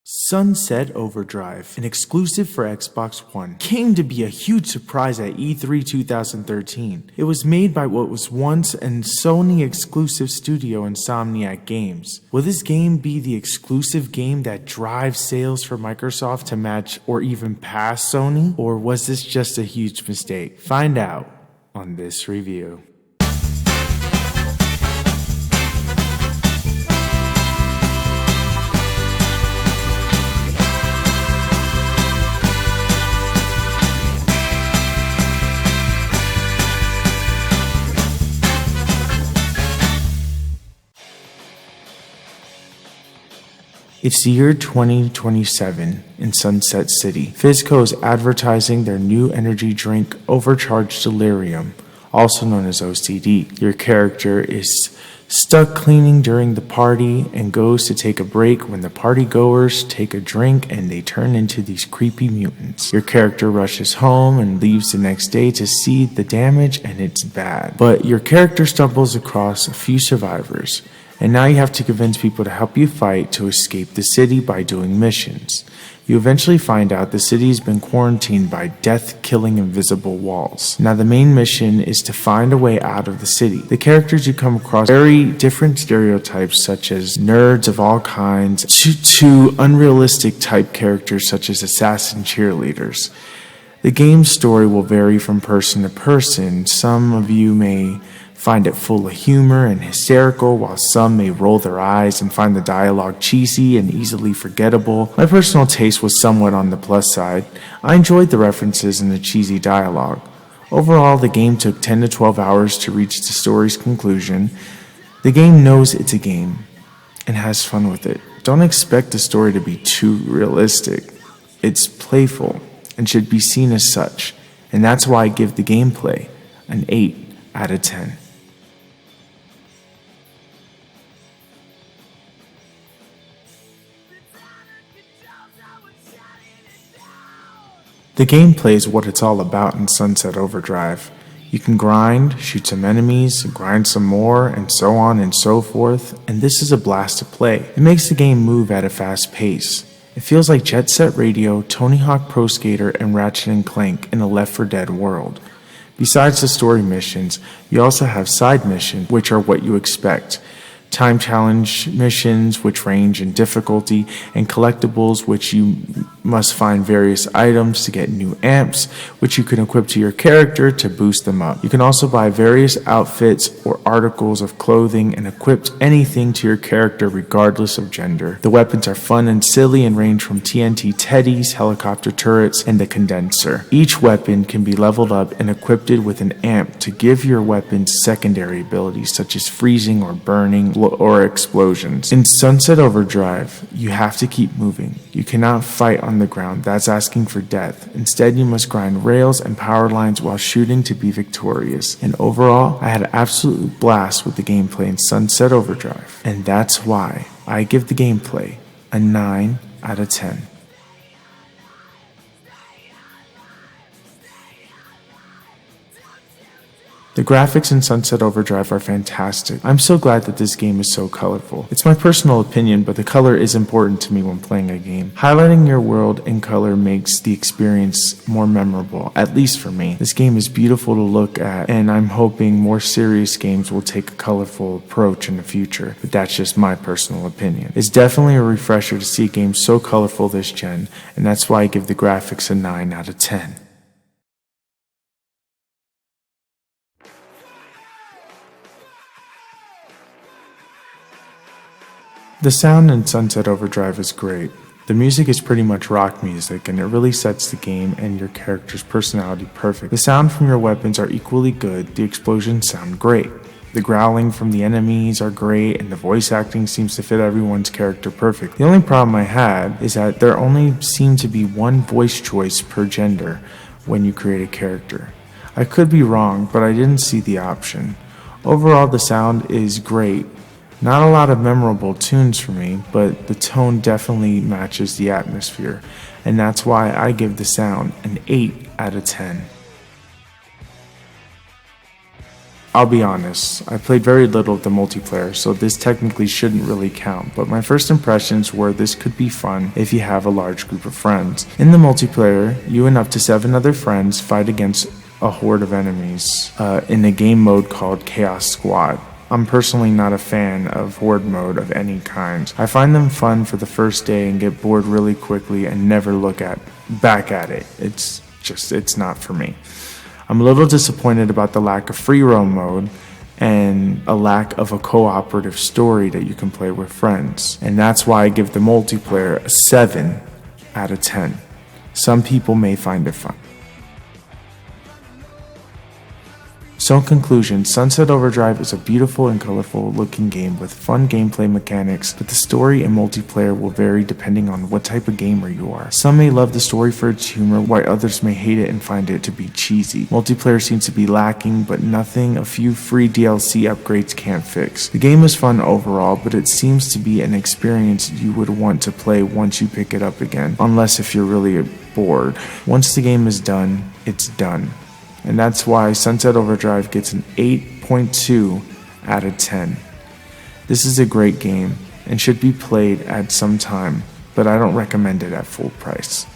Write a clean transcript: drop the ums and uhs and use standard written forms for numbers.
Sunset Overdrive, an exclusive for Xbox One, came to be a huge surprise at E3 2013. It was made by what was once a Sony exclusive studio, Insomniac Games. Will this game be the exclusive game that drives sales for Microsoft to match or even pass Sony? Or was this just a huge mistake? Find out on this review. It's the year 2027 in Sunset City. Fizco is advertising their new energy drink, Overcharged Delirium, also known as OCD. Your character is stuck cleaning during the party and goes to take a break when the partygoers take a drink and they turn into these creepy mutants. Your character rushes home and leaves the next day to see the damage, and it's bad. But your character stumbles across a few survivors, and now you have to convince people to help you fight to escape the city by doing missions. You eventually find out the city has been quarantined by death-killing invisible walls. Now the main mission is to find a way out of the city. The characters you come across very different stereotypes, such as nerds of all kinds, to unrealistic type characters such as assassin cheerleaders. The game's story will vary from person to person. Some of you may find it full of humor and hysterical, while some may roll their eyes and find the dialogue cheesy and easily forgettable. My personal taste was somewhat on the plus side. I enjoyed the references and the cheesy dialogue. Overall, the game took 10 to 12 hours to reach the story's conclusion. The game knows it's a game and has fun with it. Don't expect the story to be too realistic. It's playful and should be seen as such, and that's why I give the gameplay an 8 out of 10. The gameplay is what it's all about in Sunset Overdrive. You can grind, shoot some enemies, grind some more, and so on and so forth, and this is a blast to play. It makes the game move at a fast pace. It feels like Jet Set Radio, Tony Hawk Pro Skater, and Ratchet & Clank in a Left 4 Dead world. Besides the story missions, you also have side missions, which are what you expect. Time challenge missions, which range in difficulty, and collectibles, which you must find various items to get new amps, which you can equip to your character to boost them up. You can also buy various outfits or articles of clothing and equip anything to your character regardless of gender. The weapons are fun and silly and range from TNT teddies, helicopter turrets, and the condenser. Each weapon can be leveled up and equipped with an amp to give your weapons secondary abilities such as freezing or burning or explosions. In Sunset Overdrive, you have to keep moving. You cannot fight on the ground. That's asking for death. Instead, you must grind rails and power lines while shooting to be victorious. And overall, I had an absolute blast with the gameplay in Sunset Overdrive. And that's why I give the gameplay a 9 out of 10. The graphics in Sunset Overdrive are fantastic. I'm so glad that this game is so colorful. It's my personal opinion, but the color is important to me when playing a game. Highlighting your world in color makes the experience more memorable, at least for me. This game is beautiful to look at, and I'm hoping more serious games will take a colorful approach in the future, but that's just my personal opinion. It's definitely a refresher to see a game so colorful this gen, and that's why I give the graphics a 9 out of 10. The sound in Sunset Overdrive is great. The music is pretty much rock music, and it really sets the game and your character's personality perfect. The sound from your weapons are equally good. The explosions sound great. The growling from the enemies are great, and the voice acting seems to fit everyone's character perfect. The only problem I had is that there only seemed to be one voice choice per gender when you create a character. I could be wrong, but I didn't see the option. Overall, the sound is great. Not a lot of memorable tunes for me, but the tone definitely matches the atmosphere, and that's why I give the sound an 8 out of 10. I'll be honest, I played very little of the multiplayer, so this technically shouldn't really count, but my first impressions were this could be fun if you have a large group of friends. In the multiplayer, you and up to 7 other friends fight against a horde of enemies in a game mode called Chaos Squad. I'm personally not a fan of horde mode of any kind. I find them fun for the first day and get bored really quickly and never look back at it. It's not for me. I'm a little disappointed about the lack of free roam mode and a lack of a cooperative story that you can play with friends. And that's why I give the multiplayer a 7 out of 10. Some people may find it fun. So in conclusion, Sunset Overdrive is a beautiful and colorful looking game with fun gameplay mechanics, but the story and multiplayer will vary depending on what type of gamer you are. Some may love the story for its humor, while others may hate it and find it to be cheesy. Multiplayer seems to be lacking, but nothing a few free DLC upgrades can't fix. The game is fun overall, but it seems to be an experience you would want to play once you pick it up again, unless if you're really bored. Once the game is done, it's done. And that's why Sunset Overdrive gets an 8.2 out of 10. This is a great game and should be played at some time, but I don't recommend it at full price.